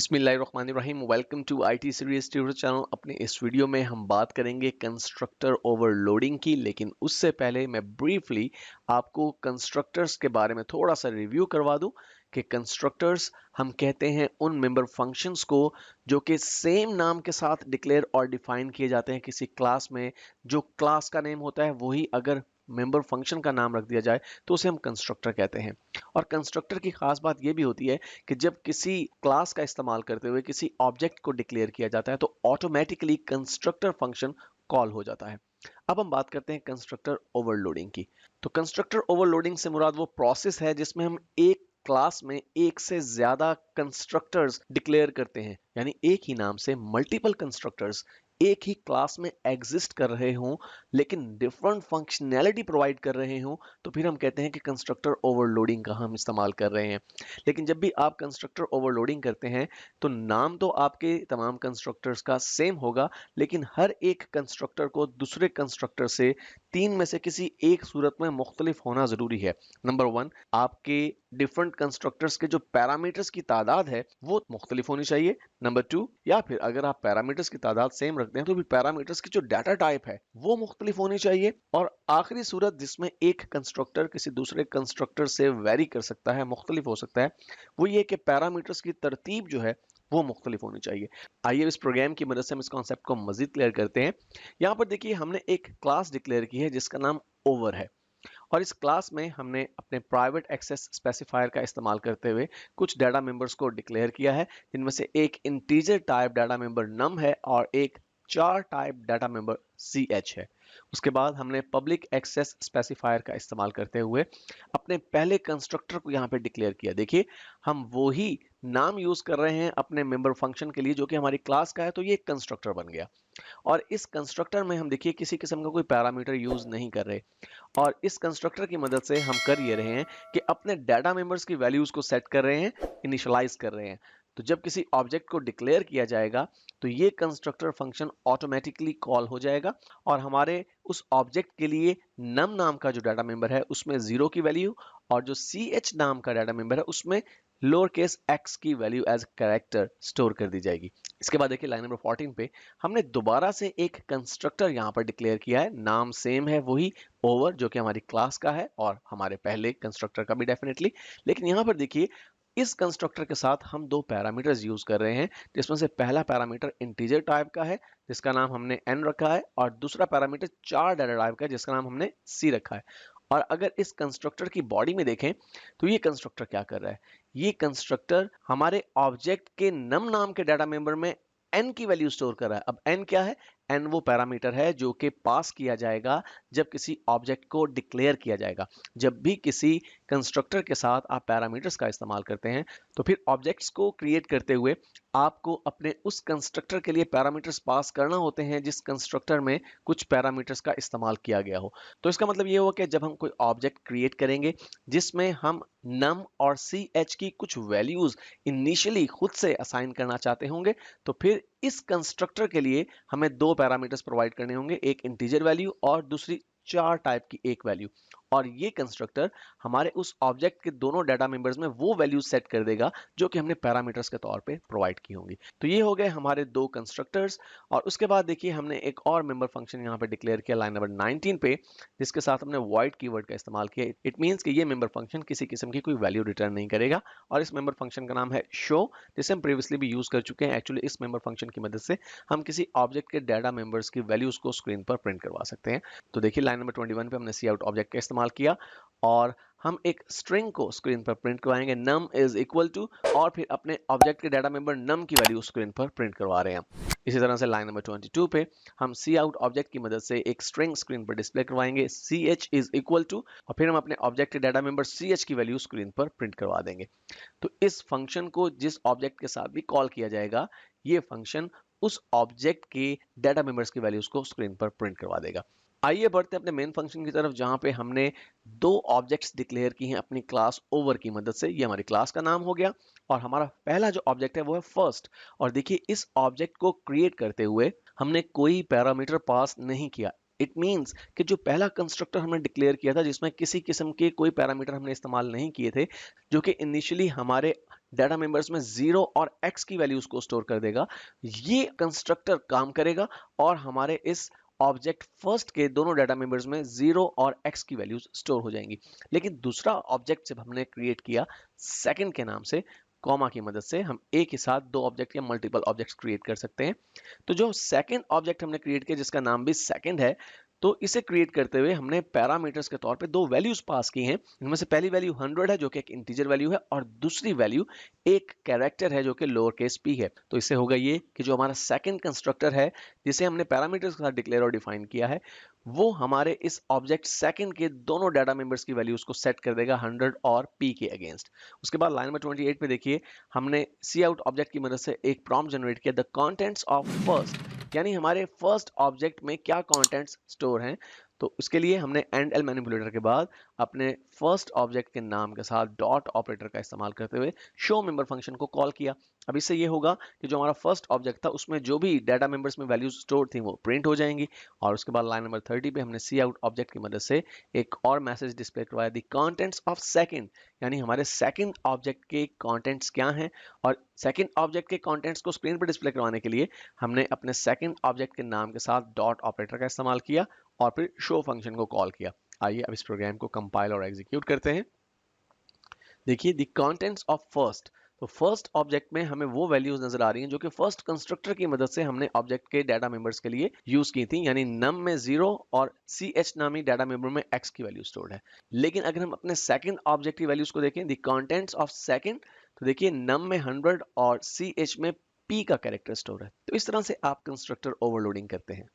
बिस्मिल्लाहिर्रहमानिर्रहीम। Welcome to IT series tutorial channel. अपने इस वीडियो में हम बात करेंगे कंस्ट्रक्टर ओवरलोडिंग की, लेकिन उससे पहले मैं ब्रीफली आपको कंस्ट्रक्टर्स के बारे में थोड़ा सा रिव्यू करवा दूं कि कंस्ट्रक्टर्स हम कहते हैं उन मेंबर फंक्शंस को जो कि सेम नाम के साथ डिक्लेयर और डिफाइन किए जाते हैं किसी क्लास में। जो क्लास का नेम होता है वही अगर मेंबर फंक्शन का नाम रख दिया जाए तो उसे हम कंस्ट्रक्टर कहते हैं। और कंस्ट्रक्टर की खास बात यह भी होती है कि जब किसी क्लास का इस्तेमाल करते हुए किसी ऑब्जेक्ट को डिक्लेयर किया जाता है तो ऑटोमेटिकली कंस्ट्रक्टर फंक्शन कॉल हो जाता है। अब हम बात करते हैं कंस्ट्रक्टर ओवरलोडिंग की। तो कंस्ट्रक्टर ओवरलोडिंग से मुराद वो प्रोसेस है जिसमें हम एक क्लास में एक से ज्यादा कंस्ट्रक्टर्स डिक्लेयर करते हैं, यानी एक ही नाम से मल्टीपल कंस्ट्रक्टर्स एक ही क्लास में एग्जिस्ट कर रहे हों लेकिन डिफरेंट फंक्शनैलिटी प्रोवाइड कर रहे हों, तो फिर हम कहते हैं कि कंस्ट्रक्टर ओवरलोडिंग का हम इस्तेमाल कर रहे हैं। लेकिन जब भी आप कंस्ट्रक्टर ओवरलोडिंग करते हैं तो नाम तो आपके तमाम कंस्ट्रक्टर्स का सेम होगा, लेकिन हर एक कंस्ट्रक्टर को दूसरे कंस्ट्रक्टर से तीन में से किसी एक सूरत में मुख्तलिफ होना जरूरी है। नंबर वन, आपके डिफरेंट कंस्ट्रक्टर्स के जो पैरामीटर्स की तादाद है वो मुख्तलिफ होनी चाहिए। नंबर टू, या फिर अगर आप पैरामीटर्स की तादाद सेम रखते हैं तो भी पैरामीटर्स की जो डाटा टाइप है वो मुख्तलिफ होनी चाहिए। और आखिरी सूरत जिसमें एक कंस्ट्रक्टर किसी दूसरे कंस्ट्रक्टर से वेरी कर सकता है, मुख्तलिफ हो सकता है, वो ये कि पैरामीटर्स की तरतीब जो है वो मुख्तलिफ होनी चाहिए। आइए इस प्रोग्राम की मदद से हम इस कॉन्सेप्ट को मजीद क्लियर करते हैं। यहाँ पर देखिए हमने एक क्लास डिक्लेयर की है जिसका नाम ओवर है, और इस क्लास में हमने अपने प्राइवेट एक्सेस स्पेसिफायर का इस्तेमाल करते हुए कुछ डाटा मेंबर्स को डिक्लेयर किया है, जिनमें से एक integer type data member num है और एक char type data member C H है। उसके बाद हमने पब्लिक एक्सेस स्पेसिफायर का इस्तेमाल करते हुए अपने पहले कंस्ट्रक्टर को यहाँ पे डिक्लेयर किया। देखिए हम वो ही नाम यूज कर रहे हैं अपने मेंबर फंक्शन के लिए जो कि हमारी क्लास का है, तो ये एक कंस्ट्रक्टर बन गया। और इस कंस्ट्रक्टर में हम देखिए किसी किस्म का कोई पैरामीटर यूज नहीं कर रहे, और इस कंस्ट्रक्टर की मदद से हम कर ये रहे हैं कि अपने डाटा मेंबर्स की वैल्यूज को सेट कर रहे हैं, इनिशियलाइज कर रहे हैं। तो जब किसी ऑब्जेक्ट को डिक्लेयर किया जाएगा तो ये कंस्ट्रक्टर फंक्शन ऑटोमेटिकली कॉल हो जाएगा और हमारे उस ऑब्जेक्ट के लिए नम नाम का जो डाटा मेंबर है उसमें जीरो की वैल्यू, और जो सी एच नाम का डाटा मेंबर है उसमें लोअर केस एक्स की वैल्यू एज कैरेक्टर स्टोर कर दी जाएगी। इसके बाद देखिए लाइन नंबर 14 पे हमने दोबारा से एक कंस्ट्रक्टर यहाँ पर डिक्लेयर किया है। नाम सेम है वही, ओवर, जो कि हमारी क्लास का है और हमारे पहले कंस्ट्रक्टर का भी डेफिनेटली। लेकिन यहाँ पर देखिए इस कंस्ट्रक्टर के साथ हम दो पैरामीटर्स यूज कर रहे हैं, जिसमें से पहला पैरामीटर इंटीजर टाइप का है जिसका नाम हमने n रखा है, और दूसरा पैरामीटर चार डाटा टाइप का है जिसका नाम हमने c रखा है। और अगर इस कंस्ट्रक्टर की बॉडी में देखें तो ये कंस्ट्रक्टर क्या कर रहा है, ये कंस्ट्रक्टर हमारे ऑब्जेक्ट के नम नाम के डाटा मेंबर में n की वैल्यू स्टोर कर रहा है। अब n क्या है? n वो पैरामीटर है जो कि पास किया जाएगा जब किसी ऑब्जेक्ट को डिक्लेयर किया जाएगा। जब भी किसी कंस्ट्रक्टर के साथ आप पैरामीटर्स का इस्तेमाल करते हैं तो फिर ऑब्जेक्ट्स को क्रिएट करते हुए आपको अपने उस कंस्ट्रक्टर के लिए पैरामीटर्स पास करना होते हैं जिस कंस्ट्रक्टर में कुछ पैरामीटर्स का इस्तेमाल किया गया हो। तो इसका मतलब ये हुआ कि जब हम कोई ऑब्जेक्ट क्रिएट करेंगे जिसमें हम num और ch की कुछ वैल्यूज इनिशियली खुद से असाइन करना चाहते होंगे, तो फिर इस कंस्ट्रक्टर के लिए हमें दो पैरामीटर्स प्रोवाइड करने होंगे, एक इंटीजर वैल्यू और दूसरी चार टाइप की एक वैल्यू। और ये कंस्ट्रक्टर हमारे उस ऑब्जेक्ट के दोनों डाटा मेंबर्स में वो वैल्यूज सेट कर देगा जो कि हमने पैरामीटर्स के तौर पे प्रोवाइड की होंगी। तो ये हो गए हमारे दो कंस्ट्रक्टर्स। और उसके बाद देखिए हमने एक और मेंबर फंक्शन यहाँ पे डिक्लेयर किया लाइन नंबर 19 पे, जिसके साथ हमने void कीवर्ड का इस्तेमाल किया। इट मीन्स कि ये मेंबर फंक्शन किसी किस्म की कोई वैल्यू रिटर्न नहीं करेगा, और इस मेंबर फंक्शन का नाम है शो, जिसे हम प्रीवियसली भी यूज कर चुके हैं। एक्चुअली इस मेंबर फंक्शन की मदद से हम किसी ऑब्जेक्ट के डाटा मेंबर्स की वैल्यूज को स्क्रीन पर प्रिंट करवा सकते हैं। तो देखिए लाइन नंबर 21 पे हमने सी आउट ऑब्जेक्ट का इस्तेमाल किया और हम एक स्ट्रिंग को स्क्रीन पर प्रिंट करवाएंगे, num इज इक्वल टू, और फिर अपने ऑब्जेक्ट के डाटा मेंबर num की वैल्यू स्क्रीन पर प्रिंट करवा रहे हैं। इसी तरह से लाइन नंबर 22 पे हम सी आउट ऑब्जेक्ट की मदद से एक स्ट्रिंग स्क्रीन पर डिस्प्ले करवाएंगे, ch इज इक्वल टू, और फिर हम अपने ऑब्जेक्ट के डाटा मेंबर ch की वैल्यू स्क्रीन पर प्रिंट करवा देंगे। तो इस फंक्शन को जिस ऑब्जेक्ट के साथ भी कॉल किया जाएगा, ये फंक्शन उस ऑब्जेक्ट के डाटा मेंबर्स की वैल्यूज को स्क्रीन पर प्रिंट करवा देगा। आइए बढ़ते हैं अपने मेन फंक्शन की तरफ, जहां पे हमने दो ऑब्जेक्ट्स डिक्लेयर की हैं अपनी क्लास ओवर की मदद से। ये हमारी क्लास का नाम हो गया और हमारा पहला जो ऑब्जेक्ट है वो है फर्स्ट। और देखिए इस ऑब्जेक्ट को क्रिएट करते हुए हमने कोई पैरामीटर पास नहीं किया। इट मीन्स कि जो पहला कंस्ट्रक्टर हमने डिक्लेयर किया था जिसमें किसी किस्म के कोई पैरामीटर हमने इस्तेमाल नहीं किए थे, जो कि इनिशियली हमारे डाटा मेंबर्स में 0 और x की वैल्यूज को स्टोर कर देगा। ये कंस्ट्रक्टर काम करेगा और हमारे इस ऑब्जेक्ट फर्स्ट के दोनों डाटा मेंबर्स में 0 और x की वैल्यूज स्टोर हो जाएंगी। लेकिन दूसरा ऑब्जेक्ट जब हमने क्रिएट किया सेकंड के नाम से, कॉमा की मदद से हम एक ही साथ दो ऑब्जेक्ट या मल्टीपल ऑब्जेक्ट्स क्रिएट कर सकते हैं। तो जो सेकंड ऑब्जेक्ट हमने क्रिएट किया जिसका नाम भी सेकंड है, तो इसे क्रिएट करते हुए हमने पैरामीटर्स के तौर पे दो वैल्यूज पास की हैं। इनमें से पहली वैल्यू 100 है जो कि एक इंटीजर वैल्यू है, और दूसरी वैल्यू एक कैरेक्टर है जो कि लोअर केस p है। तो इससे होगा ये कि जो हमारा सेकंड कंस्ट्रक्टर है जिसे हमने पैरामीटर्स के साथ डिक्लेयर और डिफाइन किया है, वो हमारे इस ऑब्जेक्ट सेकंड के दोनों डाटा मेंबर्स की वैल्यूज को सेट कर देगा 100 और p के अगेंस्ट। उसके बाद लाइन नंबर 28 पे देखिए, हमने सी आउट ऑब्जेक्ट की मदद से एक प्रॉम्प्ट जनरेट किया, द कंटेंट्स ऑफ फर्स्ट, यानी हमारे फर्स्ट ऑब्जेक्ट में क्या कंटेंट्स स्टोर हैं। तो उसके लिए हमने एंड एल मैनिपुलेटर के बाद अपने फर्स्ट ऑब्जेक्ट के नाम के साथ डॉट ऑपरेटर का इस्तेमाल करते हुए शो मेंबर फंक्शन को कॉल किया। अब इससे ये होगा कि जो हमारा फर्स्ट ऑब्जेक्ट था उसमें जो भी डाटा मेंबर्स में वैल्यूज स्टोर थी वो प्रिंट हो जाएंगी। और उसके बाद लाइन नंबर 30 पे हमने सी आउट ऑब्जेक्ट की मदद से एक और मैसेज डिस्प्ले करवाया, द कंटेंट्स ऑफ सेकंड, यानी हमारे सेकंड ऑब्जेक्ट के कंटेंट्स क्या हैं। और सेकंड ऑब्जेक्ट के कंटेंट्स को स्क्रीन पर डिस्प्ले करवाने के लिए हमने अपने सेकंड ऑब्जेक्ट के नाम के साथ डॉट ऑपरेटर का इस्तेमाल किया और फिर शो फंक्शन को कॉल किया। आइए अब इस प्रोग्राम को कंपाइल और एग्जीक्यूट करते हैं। देखिए द कंटेंट्स ऑफ फर्स्ट, तो फर्स्ट ऑब्जेक्ट में हमें वो वैल्यूज नजर आ रही हैं जो कि फर्स्ट कंस्ट्रक्टर की मदद से हमने ऑब्जेक्ट के डाटा मेंबर्स के लिए यूज की थी, यानी नम में 0 और ch नामी डाटा मेंबर में x की वैल्यू स्टोर्ड है। लेकिन अगर हम अपने सेकंड ऑब्जेक्ट की वैल्यूज को देखें, द कंटेंट्स ऑफ सेकंड, तो देखिए नम में 100 और ch में p का कैरेक्टर स्टोर है। तो इस तरह से आप कंस्ट्रक्टर ओवरलोडिंग करते हैं।